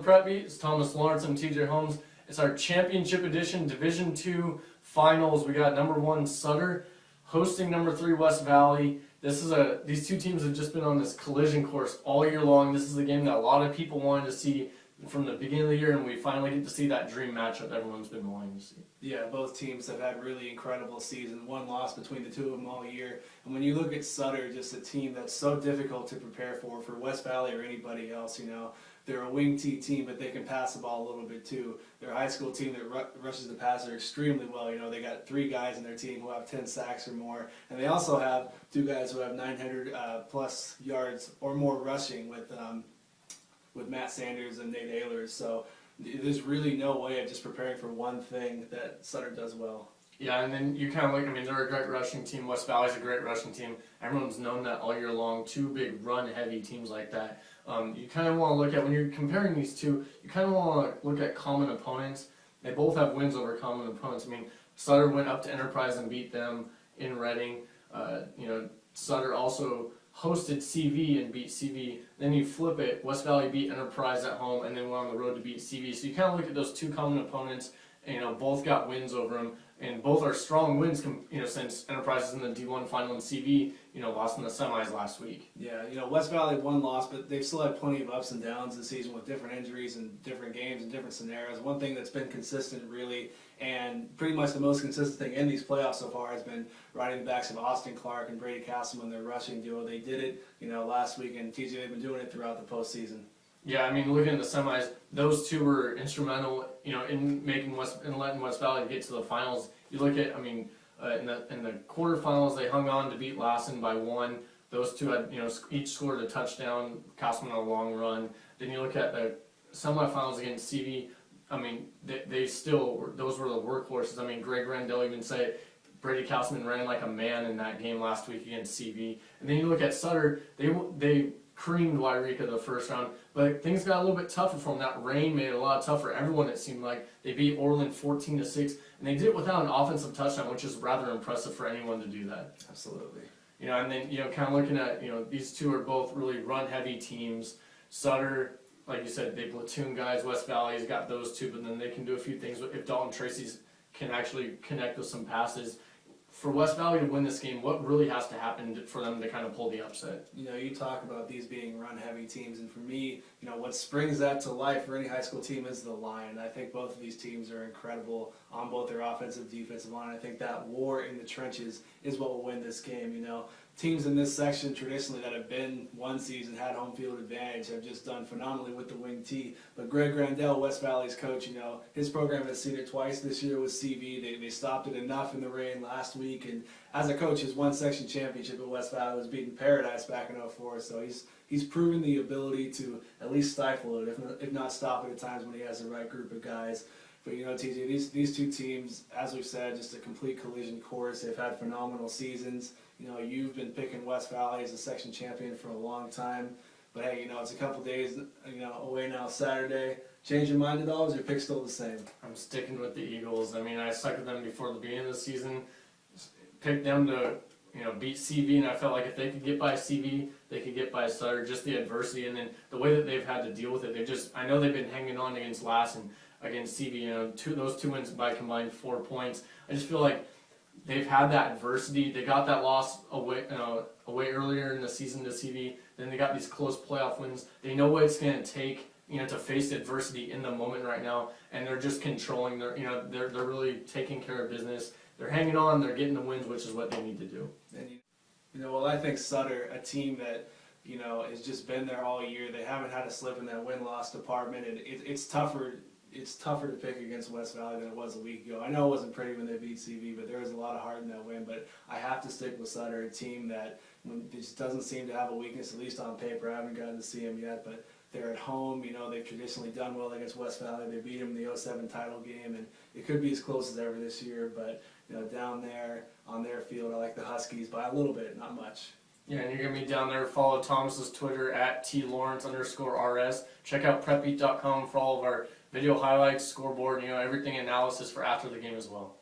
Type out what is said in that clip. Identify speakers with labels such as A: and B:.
A: the Prep Beat. It's Thomas Lawrence and T.J. Holmes. It's our championship edition, Division II finals. We got number 1 Sutter hosting number 3 West Valley. These two teams have just been on this collision course all year long. This is a game that a lot of people wanted to see from the beginning of the year, and we finally get to see that dream matchup everyone's been wanting to see.
B: Yeah, both teams have had really incredible seasons. One loss between the two of them all year. And when you look at Sutter, just a team that's so difficult to prepare for West Valley or anybody else, you know. They're a wing T team, but they can pass the ball a little bit too. They're a high school team that rushes the passer extremely well. You know, they got 3 guys in their team who have 10 sacks or more. And they also have 2 guys who have 900 plus yards or more rushing with Matt Sanders and Nate Ehlers. So there's really no way of just preparing for one thing that Sutter does well.
A: Yeah, and then you kind of look, I mean, they're a great rushing team. West Valley's a great rushing team. Everyone's known that all year long. 2 big run-heavy teams like that. You kind of want to look at, when you're comparing these two, you kind of want to look at common opponents. They both have wins over common opponents. I mean, Sutter went up to Enterprise and beat them in Reading. You know, Sutter also hosted CV and beat CV. Then you flip it, West Valley beat Enterprise at home and then went on the road to beat CV. So you kind of look at those 2 common opponents, and, you know, both got wins over them, and both are strong wins, you know, since Enterprise is in the D1 final and CV, you know, lost in the semis last week.
B: Yeah, you know, West Valley one loss, but they've still had plenty of ups and downs this season with different injuries and different games and different scenarios. One thing that's been consistent, really, and pretty much the most consistent thing in these playoffs so far has been riding the backs of Austin Clark and Brady Castleman, their rushing duo. They did it, you know, last week, and TJ, they've been doing it throughout the postseason.
A: Yeah, I mean, looking at the semis, those 2 were instrumental, you know, in letting West Valley get to the finals. You look at, I mean, in the quarterfinals, they hung on to beat Lassen by 1. Those 2 had, you know, each scored a touchdown. Castleman on a long run. Then you look at the semifinals against CV. I mean, they still those were the workhorses. I mean, Greg Randell even said Brady Castleman ran like a man in that game last week against CV. And then you look at Sutter, they creamed Wairika the first round, but things got a little bit tougher for them. That rain made it a lot tougher. Everyone, it seemed like, they beat Orland 14-6, and they did it without an offensive touchdown, which is rather impressive for anyone to do that.
B: Absolutely.
A: You know, and then, you know, kind of looking at, you know, these 2 are both really run-heavy teams. Sutter, like you said, they platoon guys. West Valley's got those 2, but then they can do a few things if Dalton Tracy's can actually connect with some passes. For West Valley to win this game, what really has to happen for them to kind of pull the upset? You
B: know, you talk about these being run-heavy teams, and for me, you know, what springs that to life for any high school team is the line. I think both of these teams are incredible on both their offensive and defensive line. I think that war in the trenches is what will win this game. You know, teams in this section traditionally that have been one season, had home field advantage, have just done phenomenally with the wing T. But Greg Randell, West Valley's coach, you know, his program has seen it twice this year with CV. They stopped it enough in the rain last week, and as a coach, his one section championship at West Valley was beating Paradise back in '04. So he's proven the ability to at least stifle it, if not stop it at times when he has the right group of guys. But, you know, TJ, these 2 teams, as we've said, just a complete collision course. They've had phenomenal seasons. You know, you've been picking West Valley as a section champion for a long time. But, hey, you know, it's a couple days, you know, away now, Saturday. Change your mind at all, or is your pick still the same?
A: I'm sticking with the Eagles. I mean, I stuck with them before the beginning of the season. Picked them to, you know, beat CV, and I felt like if they could get by CV, they could get by Sutter. Just the adversity, and then the way that they've had to deal with it. I know they've been hanging on against Lassen, against CV. You know, those 2 wins by combined 4 points. I just feel like they've had that adversity. They got that loss away earlier in the season to CV. Then they got these close playoff wins. They know what it's going to take, you know, to face adversity in the moment right now, and they're just controlling their, you know, they're really taking care of business. They're hanging on. They're getting the wins, which is what they need to do.
B: And you know, well, I think Sutter, a team that, you know, has just been there all year. They haven't had a slip in that win-loss department, and it's tougher. It's tougher to pick against West Valley than it was a week ago. I know it wasn't pretty when they beat CV, but there was a lot of heart in that win. But I have to stick with Sutter, a team that just doesn't seem to have a weakness, at least on paper. I haven't gotten to see them yet, but they're at home. You know, they've traditionally done well against West Valley. They beat them in the '07 title game, and it could be as close as ever this year. But, you know, down there on their field, I like the Huskies by a little bit, not much.
A: Yeah, and you're going to be down there. Follow Thomas's Twitter at @TLawrence_RS. Check out prepbeat.com for all of our video highlights, scoreboard, you know, everything analysis for after the game as well.